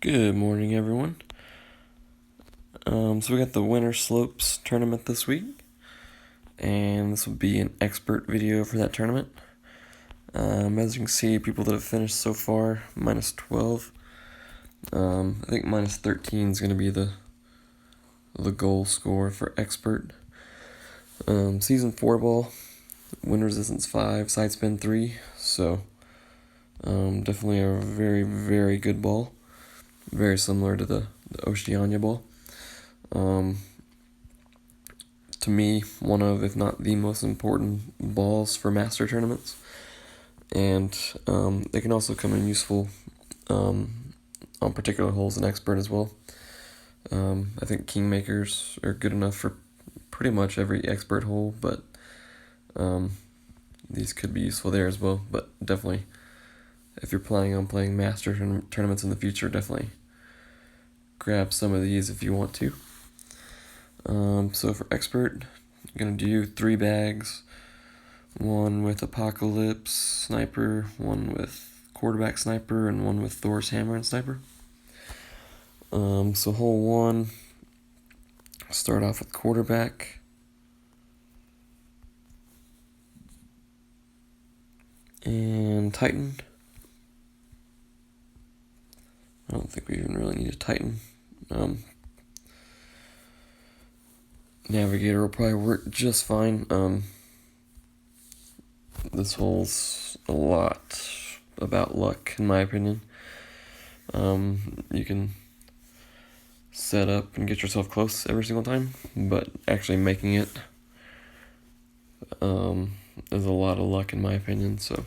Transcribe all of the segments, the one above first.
Good morning, everyone. So we got the Winter Slopes tournament this week, and this will be an expert video for that tournament. As you can see, people that have finished so far, minus 12. I think minus 13 is going to be the goal score for expert. Season 4 ball, wind resistance 5, side spin 3, so definitely a very, very good ball. Very similar to the Oceania ball. To me, one of, if not the most important balls for master tournaments. And they can also come in useful on particular holes in expert as well. I think Kingmakers are good enough for pretty much every expert hole, but these could be useful there as well. But definitely, if you're planning on playing master tournaments in the future, definitely grab some of these if you want to. So for expert, I'm going to do 3 bags. One with Apocalypse Sniper, one with Quarterback Sniper, and one with Thor's Hammer and Sniper. So hole 1, start off with Quarterback. And Titan. I don't think we even really need a Titan. Navigator will probably work just fine. This hole's a lot about luck, in my opinion. You can set up and get yourself close every single time, but actually making it is a lot of luck, in my opinion, so.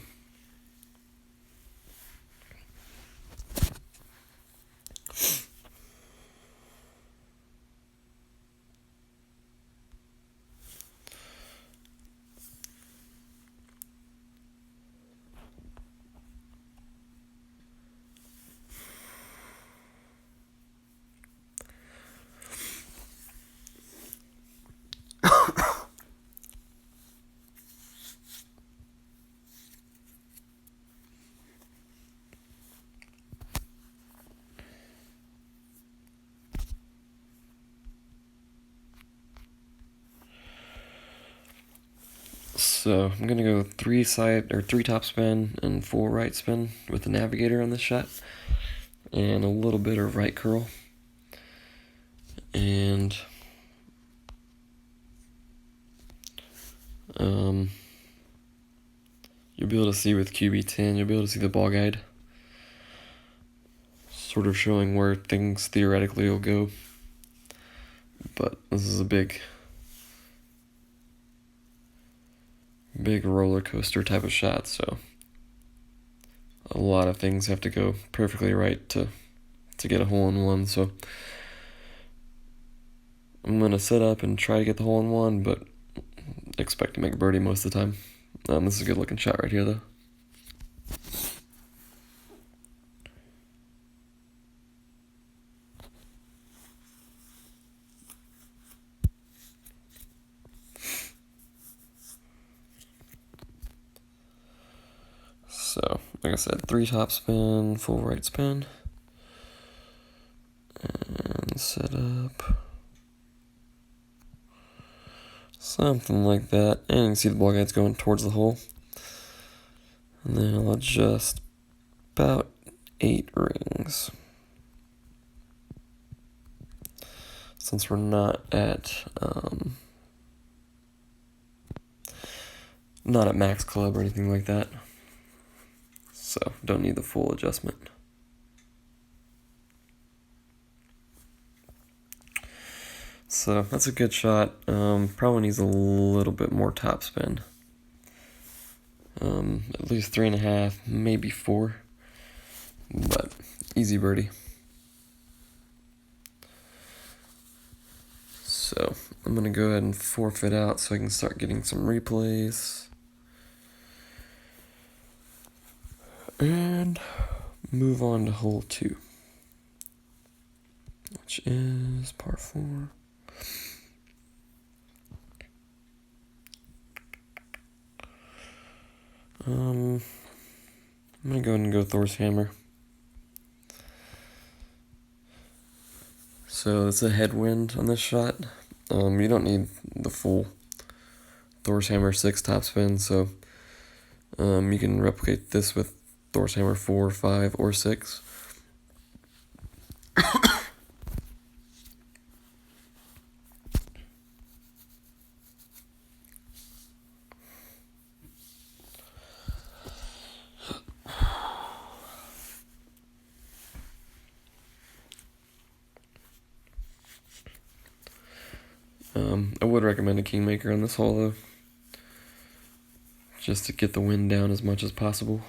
So I'm gonna go 3 top spin and 4 right spin with the navigator on this shot, and a little bit of right curl. And you'll be able to see with QB10, you'll be able to see the ball guide, sort of showing where things theoretically will go. But this is a big roller coaster type of shot, so a lot of things have to go perfectly right to get a hole-in-one. So I'm gonna set up and try to get the hole-in-one, but expect to make birdie most of the time. This is a good looking shot right here, though. So, like I said, 3 top spin, full right spin, and set up. Something like that. And you can see the ball guide's going towards the hole. And then I'll adjust about 8 rings. Since we're not at max club or anything like that. So don't need the full adjustment. So that's a good shot. Probably needs a little bit more top spin. At least 3.5, maybe 4. But easy birdie. So I'm gonna go ahead and forfeit out so I can start getting some replays. And move on to hole 2, which is par 4. I'm gonna go ahead and go Thor's Hammer. So it's a headwind on this shot. You don't need the full Thor's Hammer 6 topspin, so you can replicate this with Thor's Hammer 4, 5, or 6. I would recommend a Kingmaker on this hole though, just to get the wind down as much as possible.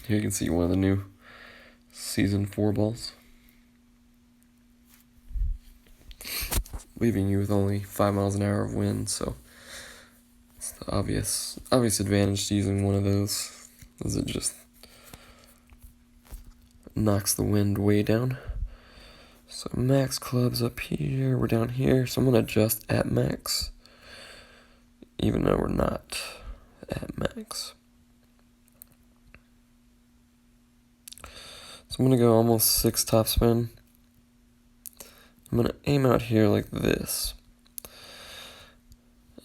Here you can see one of the new Season 4 balls, leaving you with only 5 miles an hour of wind, so it's the obvious advantage to using one of those, is it just knocks the wind way down. So max clubs up here, we're down here, so I'm going to adjust at max, even though we're not at max. So I'm going to go almost 6 topspin. I'm going to aim out here like this.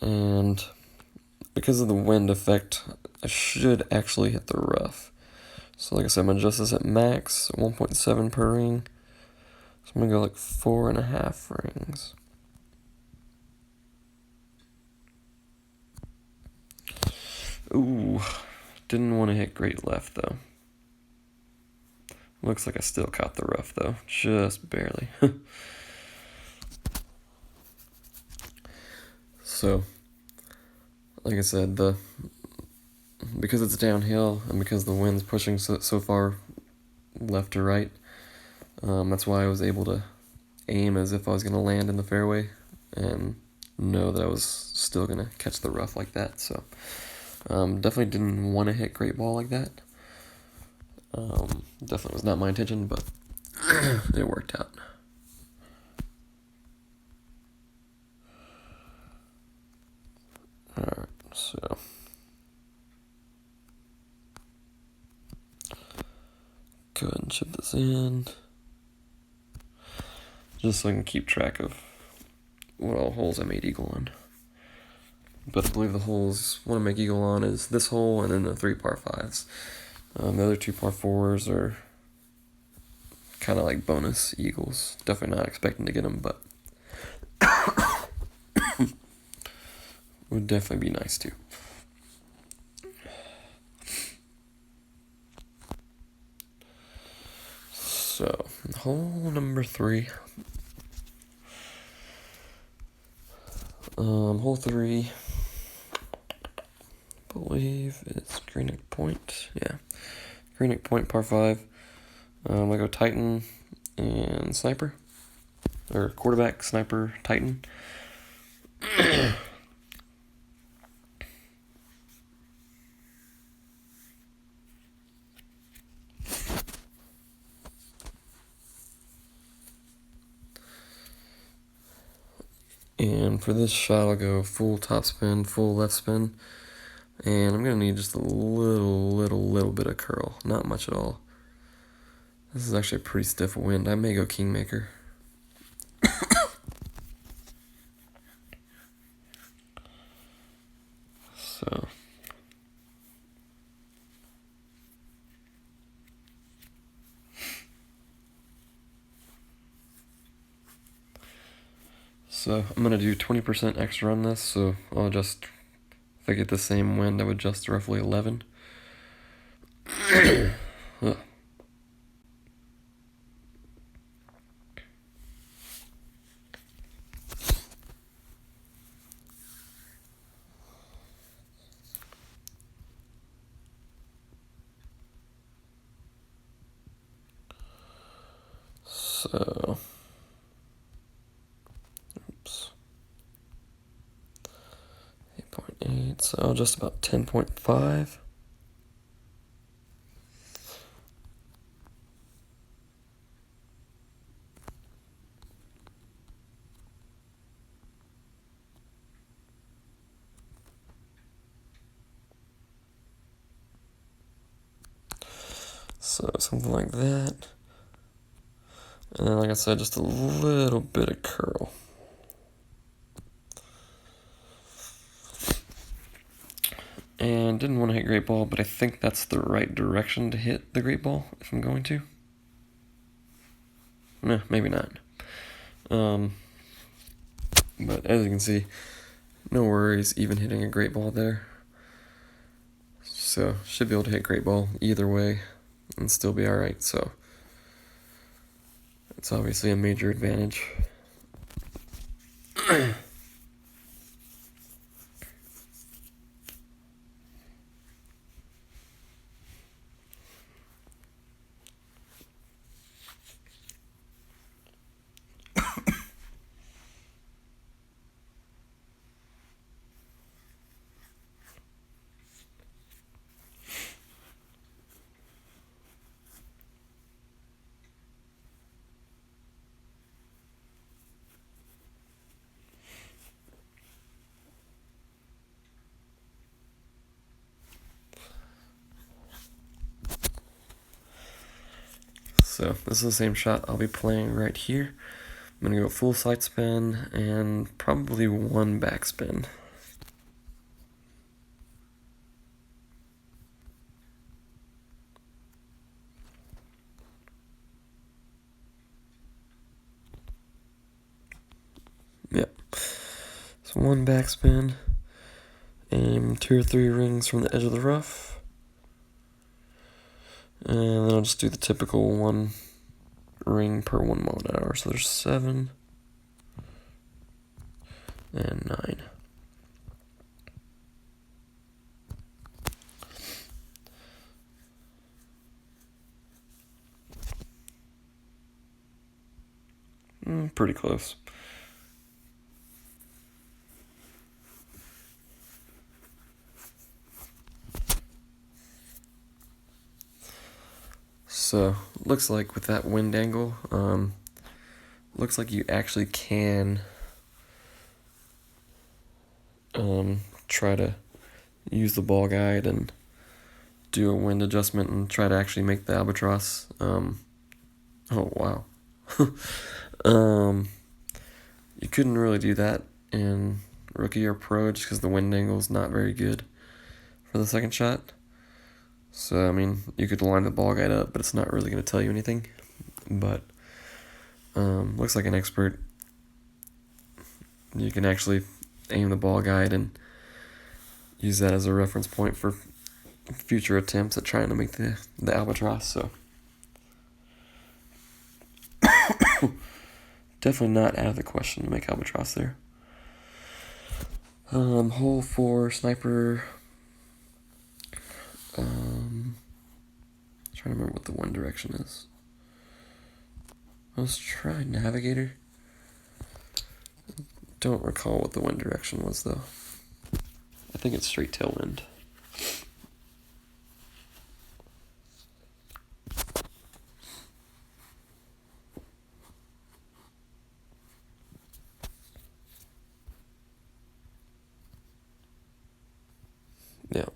And because of the wind effect, I should actually hit the rough. So like I said, I'm going to adjust this at max, 1.7 per ring. So I'm going to go like 4.5 rings. Ooh, didn't want to hit great left though. Looks like I still caught the rough though, just barely. So, like I said, because it's downhill and because the wind's pushing so far left to right, that's why I was able to aim as if I was going to land in the fairway and know that I was still going to catch the rough like that. So, definitely didn't want to hit great ball like that. Definitely was not my intention, but it worked out. Alright, so go ahead and chip this in, just so I can keep track of what all holes I made eagle on. But I believe the holes I want to make eagle on is this hole and then the 3 par 5s. The other 2 par 4s are kind of like bonus eagles. Definitely not expecting to get them, but would definitely be nice too. So, hole number 3. Hole 3, I believe it's Greenock Point. Yeah, Greenock Point par 5. I go Titan and Sniper, or quarterback, Sniper, Titan. And for this shot, I'll go full topspin, full left spin, and I'm gonna need just a little bit of curl, not much at all. This is actually a pretty stiff wind. I may go Kingmaker. So I'm gonna do 20% extra on this, so I'll just, if I get the same wind, I would adjust roughly 11. So, oops, 8.8, so just about 10.5. So something like that. And then, like I said, just a little bit of curl. And didn't want to hit great ball, but I think that's the right direction to hit the great ball if I'm going to. No, maybe not. But as you can see, no worries even hitting a great ball there. So should be able to hit great ball either way and still be alright. So it's obviously a major advantage. So this is the same shot I'll be playing right here. I'm going to go full side spin and probably one backspin. Yep. So one backspin, aim 2 or 3 rings from the edge of the rough. And then I'll just do the typical 1 ring per 1 mile/hour. So there's 7 and 9. Pretty close. So looks like with that wind angle, looks like you actually can try to use the ball guide and do a wind adjustment and try to actually make the albatross. Oh wow. You couldn't really do that in rookie or pro just because the wind angle is not very good for the second shot. So I mean, you could line the ball guide up, but it's not really going to tell you anything. But looks like an expert. You can actually aim the ball guide and use that as a reference point for future attempts at trying to make the albatross. So definitely not out of the question to make albatross there. Hole 4 sniper. Trying to remember what the one direction is. Let's try navigator. Don't recall what the wind direction was though. I think it's straight tailwind. Yeah.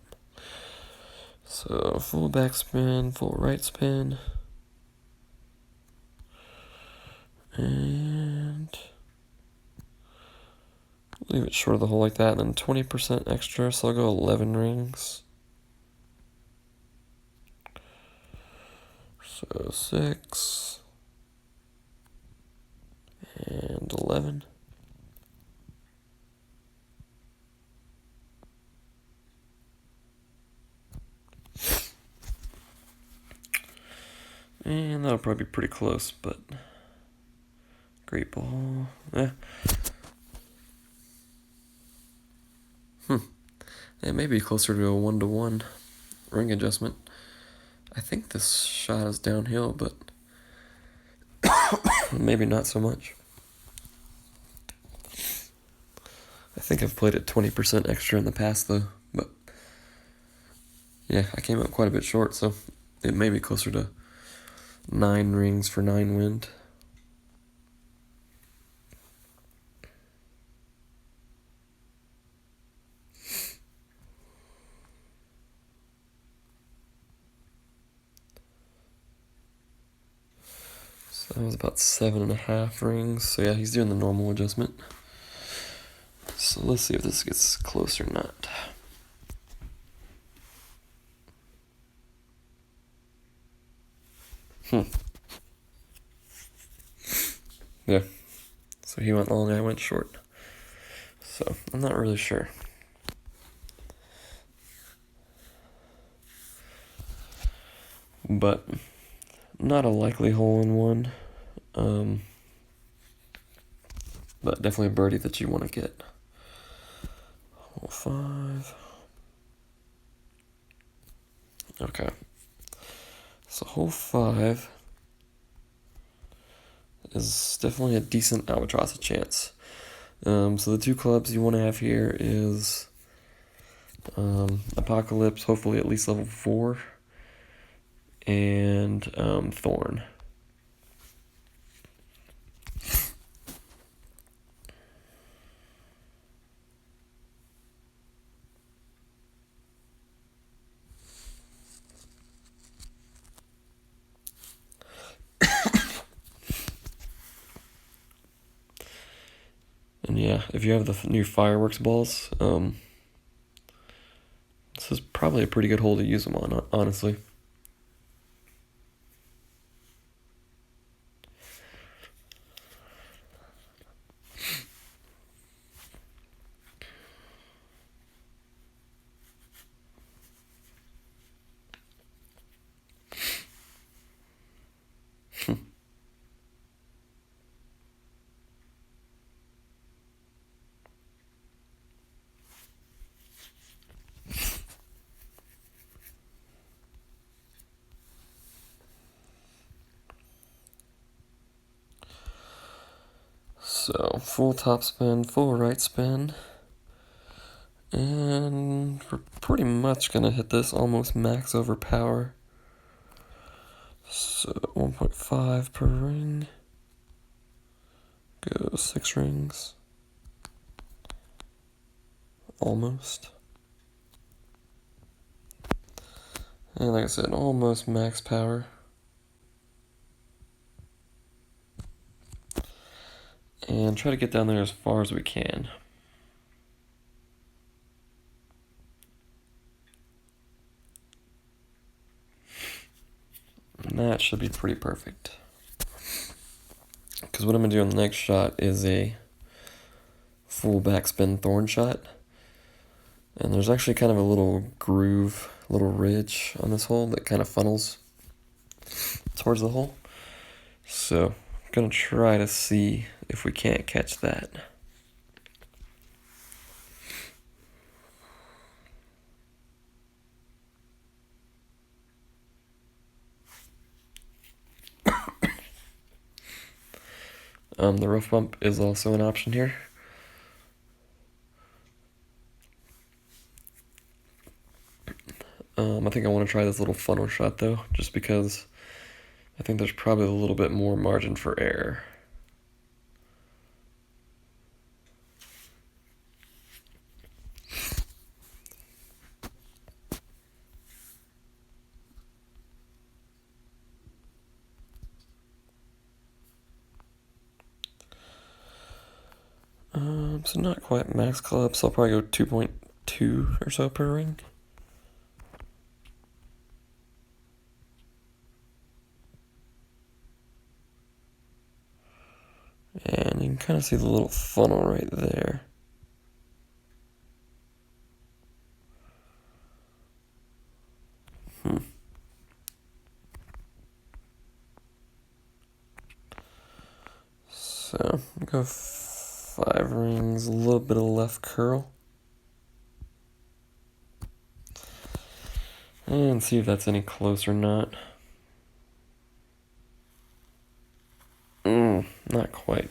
So full backspin, full right spin. And leave it short of the hole like that, and then 20% extra, so I'll go 11 rings. So 6 and 11. And that'll probably be pretty close, but great ball. Yeah. It may be closer to a 1-to-1 ring adjustment. I think this shot is downhill, but maybe not so much. I think I've played it 20% extra in the past, though, but yeah, I came up quite a bit short, so it may be closer to 9 rings for 9 wind. So that was about 7.5 rings. So yeah, he's doing the normal adjustment. So let's see if this gets close or not. Yeah. So he went long, I went short. So I'm not really sure. But not a likely hole-in-one. But definitely a birdie that you want to get. Hole 5. Okay. So hole 5 is definitely a decent albatross chance. So the two clubs you want to have here is Apocalypse, hopefully at least level 4, and Thorn. And yeah, if you have the new fireworks balls, this is probably a pretty good hole to use them on, honestly. So, full top spin, full right spin. And we're pretty much going to hit this almost max over power. So, 1.5 per ring. Go 6 rings. Almost. And like I said, almost max power. And try to get down there as far as we can. And that should be pretty perfect. Because what I'm going to do on the next shot is a full backspin thorn shot. And there's actually kind of a little groove, little ridge on this hole that kind of funnels towards the hole. So I'm going to try to see if we can't catch that. The rough bump is also an option here. I think I want to try this little funnel shot though, just because I think there's probably a little bit more margin for error. So not quite max club, so I'll probably go 2.2 or so per ring. And you can kind of see the little funnel right there. So, go 5 rings, a little bit of left curl. And see if that's any close or not. Not quite.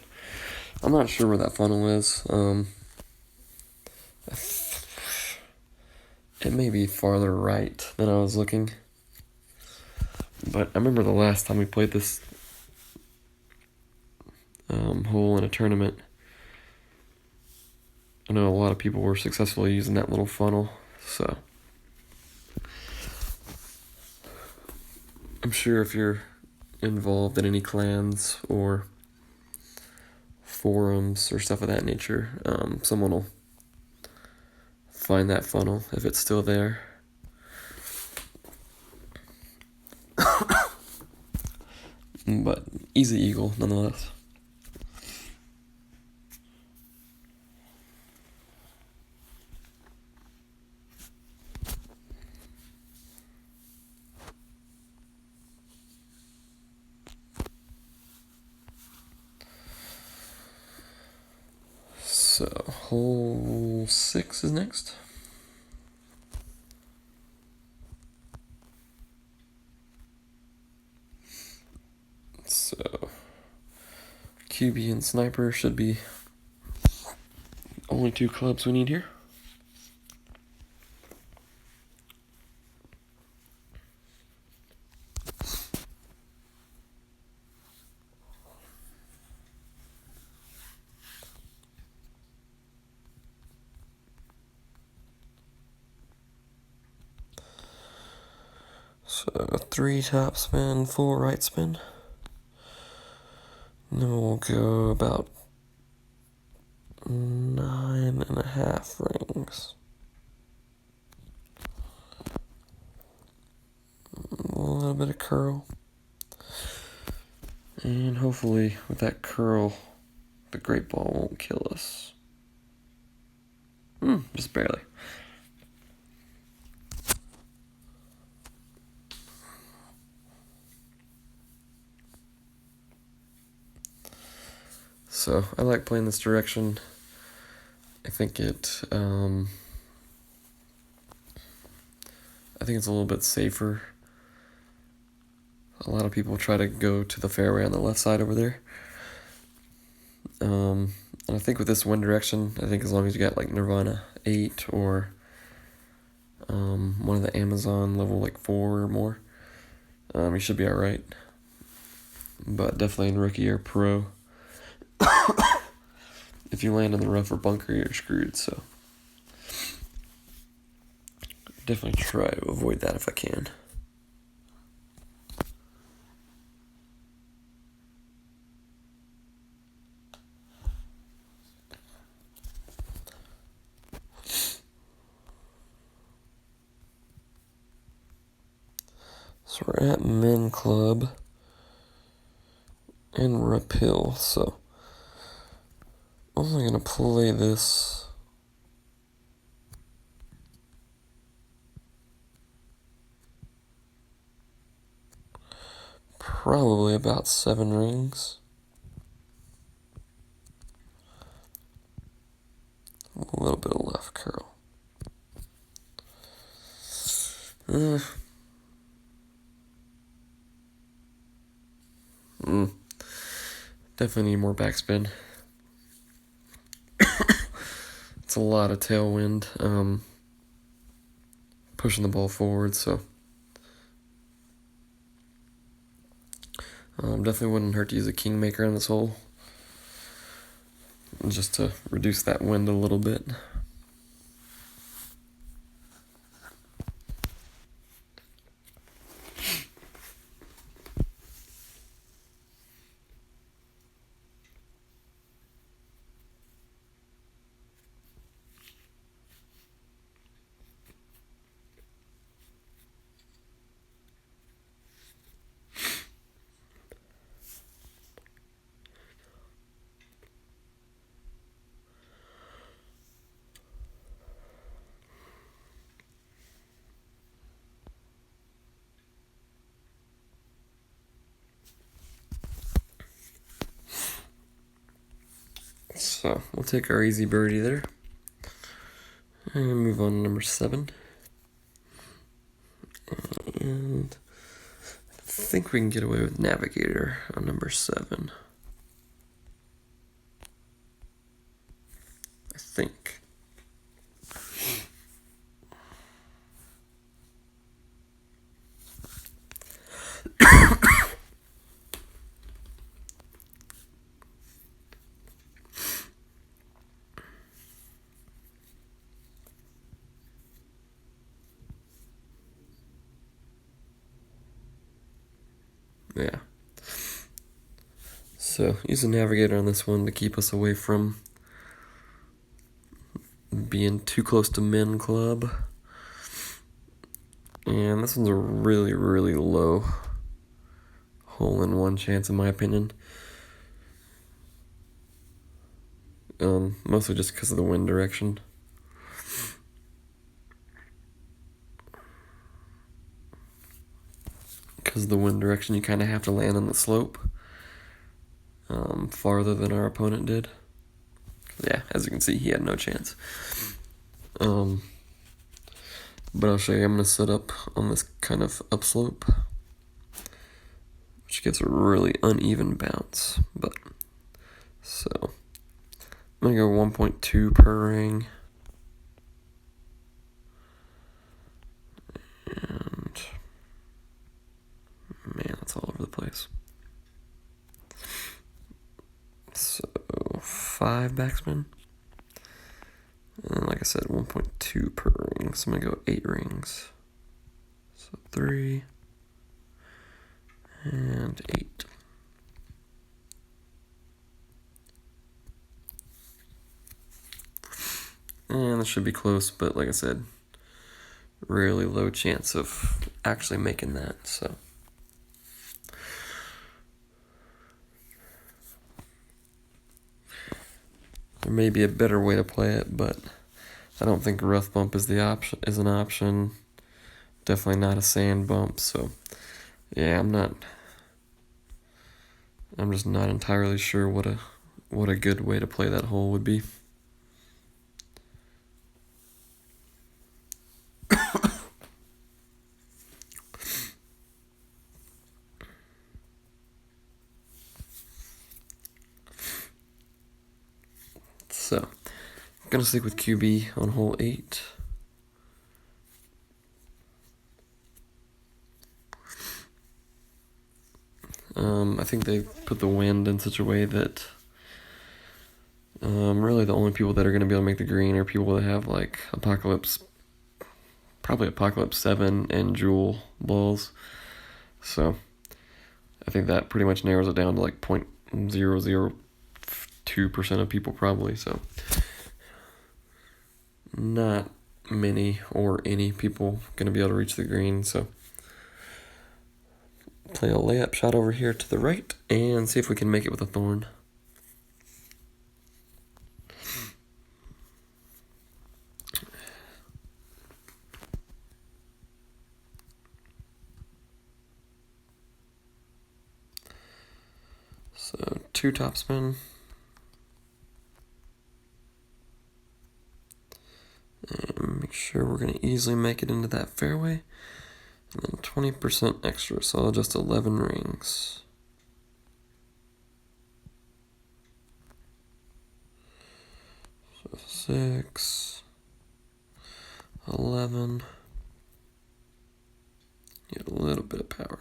I'm not sure where that funnel is. It may be farther right than I was looking. But I remember the last time we played this hole in a tournament, I know a lot of people were successfully using that little funnel, so I'm sure if you're involved in any clans or forums or stuff of that nature, someone will find that funnel if it's still there. But easy eagle nonetheless. So, hole 6 is next. So, QB and sniper should be only 2 clubs we need here. So 3 top spin, full right spin. And then we'll go about 9.5 rings. A little bit of curl. And hopefully with that curl, the great ball won't kill us. Just barely. So I like playing this direction. I think it's a little bit safer. A lot of people try to go to the fairway on the left side over there. And I think with this wind direction, I think as long as you got like Nirvana 8 or one of the Amazon level like 4 or more, you should be alright. But definitely in rookie or pro, if you land in the rough or bunker, you're screwed. So definitely try to avoid that if I can. So we're at Men Club in Rapil, so I'm only gonna play this probably about 7 rings. A little bit of left curl. Definitely need more backspin. It's a lot of tailwind, pushing the ball forward, so definitely wouldn't hurt to use a Kingmaker on this hole, just to reduce that wind a little bit. So we'll take our easy birdie there and move on to number 7. And I think we can get away with Navigator on number 7. I think. Yeah. So use the navigator on this one to keep us away from being too close to min club. And this one's a really, really low hole-in-one chance in my opinion. Mostly just because of the wind direction. Because of the wind direction, you kind of have to land on the slope farther than our opponent did. Yeah, as you can see, he had no chance. But I'll show you, I'm going to set up on this kind of upslope, which gives a really uneven bounce. But so I'm going to go 1.2 per ring. And man, that's all over the place. So 5 backspin. And like I said, 1.2 per ring. So I'm going to go 8 rings. So 3 and 8. And this should be close, but like I said, really low chance of actually making that, so. There may be a better way to play it, but I don't think rough bump is an option. Definitely not a sand bump, so yeah, I'm just not entirely sure what a good way to play that hole would be. So, I'm gonna stick with QB on hole 8. I think they put the wind in such a way that really the only people that are going to be able to make the green are people that have like probably Apocalypse 7 and Jewel balls. So I think that pretty much narrows it down to like 0.002% of people probably. So not many or any people going to be able to reach the green. So play a layup shot over here to the right and see if we can make it with a thorn. So 2 topspin. And make sure we're going to easily make it into that fairway. And then 20% extra, so just 11 rings. So 6, 11. Get a little bit of power.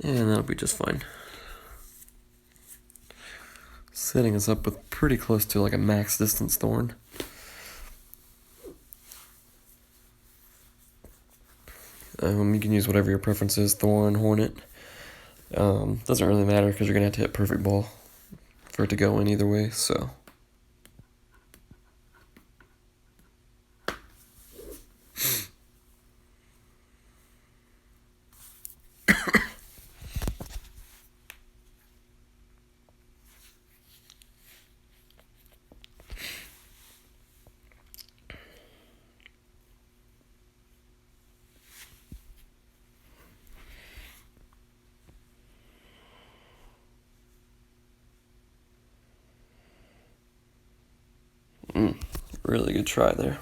And that'll be just fine. Setting us up with pretty close to like a max distance thorn. You can use whatever your preference is, thorn, hornet. Doesn't really matter because you're going to have to hit perfect ball for it to go in either way, so. Really good try there.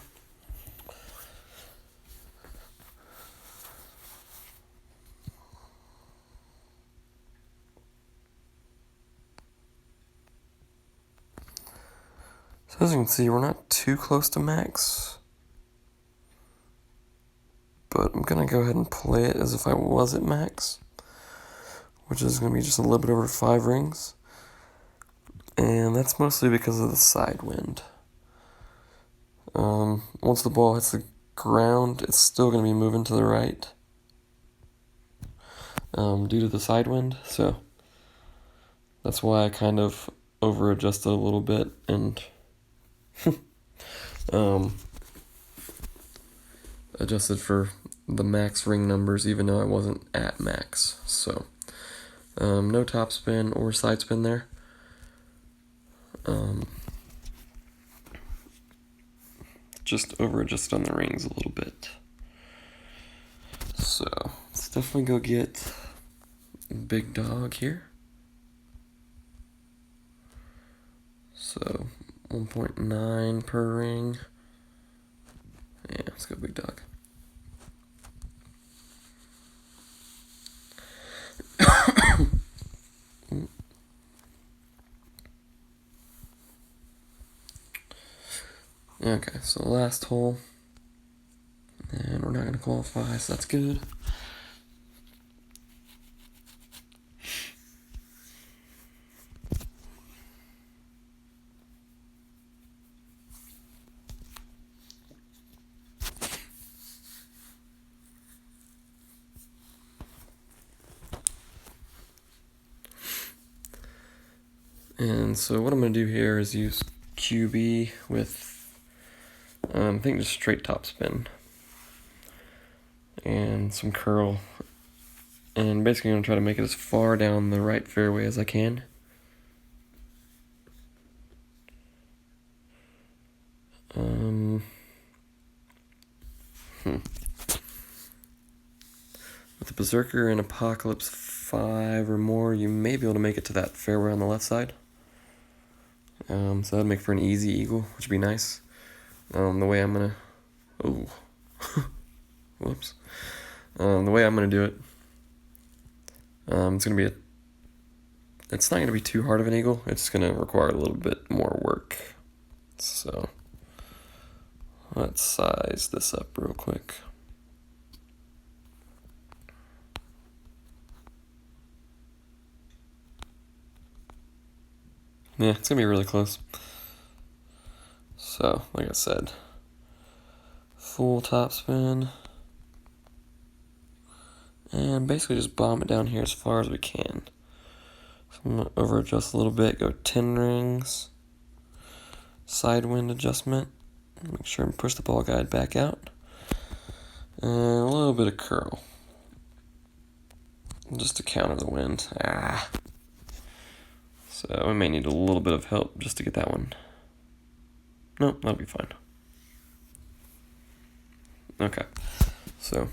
So as you can see, we're not too close to max. But I'm going to go ahead and play it as if I was at max, which is going to be just a little bit over 5 rings. And that's mostly because of the side wind. Once the ball hits the ground, it's still going to be moving to the right due to the side wind, so that's why I kind of over adjusted a little bit and adjusted for the max ring numbers even though I wasn't at max. So no topspin or side spin there. Just over adjusted on the rings a little bit. So let's definitely go get Big Dog here. So 1.9 per ring. Yeah, let's go Big Dog. Okay, so last hole. And we're not going to qualify, so that's good. And so what I'm going to do here is use QB with, I think just straight top spin. And some curl. And basically I'm going to try to make it as far down the right fairway as I can. With the Berserker and Apocalypse 5 or more, you may be able to make it to that fairway on the left side. So that would make for an easy eagle, which would be nice. The way I'm gonna, whoops. The way I'm gonna do it, it's not gonna be too hard of an eagle. It's gonna require a little bit more work. So let's size this up real quick. Yeah, it's gonna be really close. So, like I said, full topspin. And basically just bomb it down here as far as we can. So I'm gonna over adjust a little bit, go 10 rings. Side wind adjustment. Make sure and push the ball guide back out. And a little bit of curl. Just to counter the wind. So we may need a little bit of help just to get that one. No, that'll be fine. Okay, so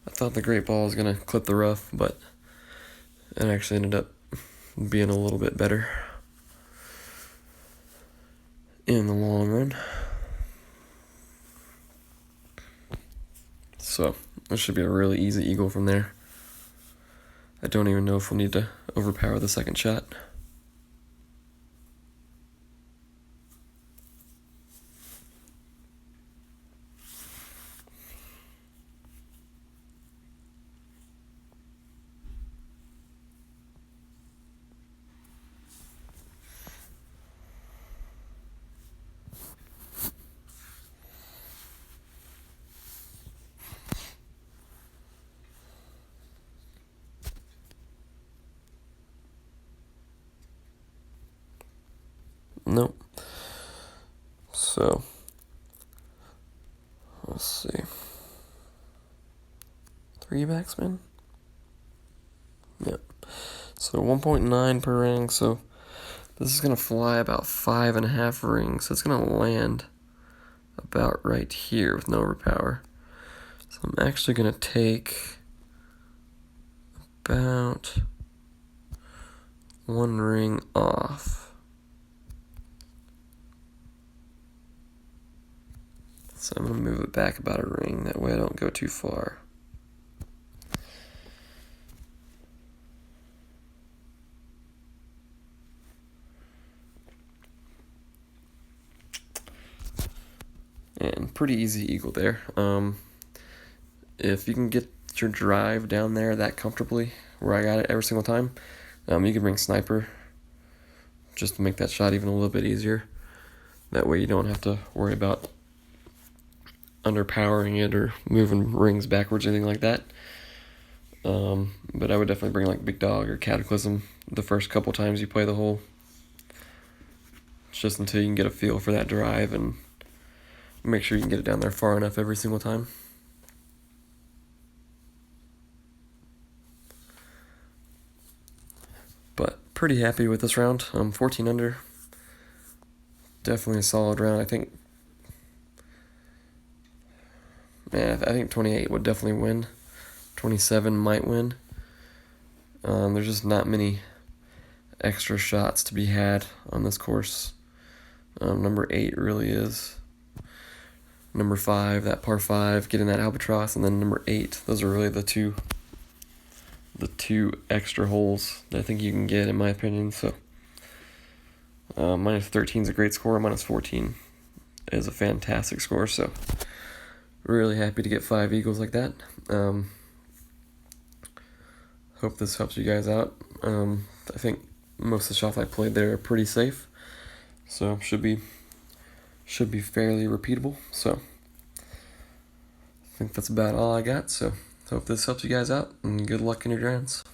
I thought the great ball was gonna clip the rough, but it actually ended up being a little bit better in the long run. So this should be a really easy eagle from there. I don't even know if we'll need to overpower the second shot. Nope. So, let's see. 3 backspin? Yep. So 1.9 per ring, so this is going to fly about 5.5 rings. So it's going to land about right here with no overpower. So I'm actually going to take about 1 ring off. So I'm going to move it back about a ring, that way I don't go too far. And pretty easy eagle there. If you can get your drive down there that comfortably, where I got it every single time, you can bring sniper, just to make that shot even a little bit easier. That way you don't have to worry about underpowering it or moving rings backwards or anything like that. But I would definitely bring like Big Dog or Cataclysm the first couple times you play the hole. It's just until you can get a feel for that drive and make sure you can get it down there far enough every single time. But pretty happy with this round. 14 under. Definitely a solid round. I think 28 would definitely win. 27 might win. There's just not many extra shots to be had on this course. Number 8 really is. Number 5, that par 5, getting that albatross, and then number 8. Those are really the two extra holes that I think you can get, in my opinion. So minus 13 is a great score. Minus 14 is a fantastic score. So really happy to get 5 eagles like that. Hope this helps you guys out. I think most of the shots I played there are pretty safe, so should be fairly repeatable. So I think that's about all I got. So hope this helps you guys out, and good luck in your rounds.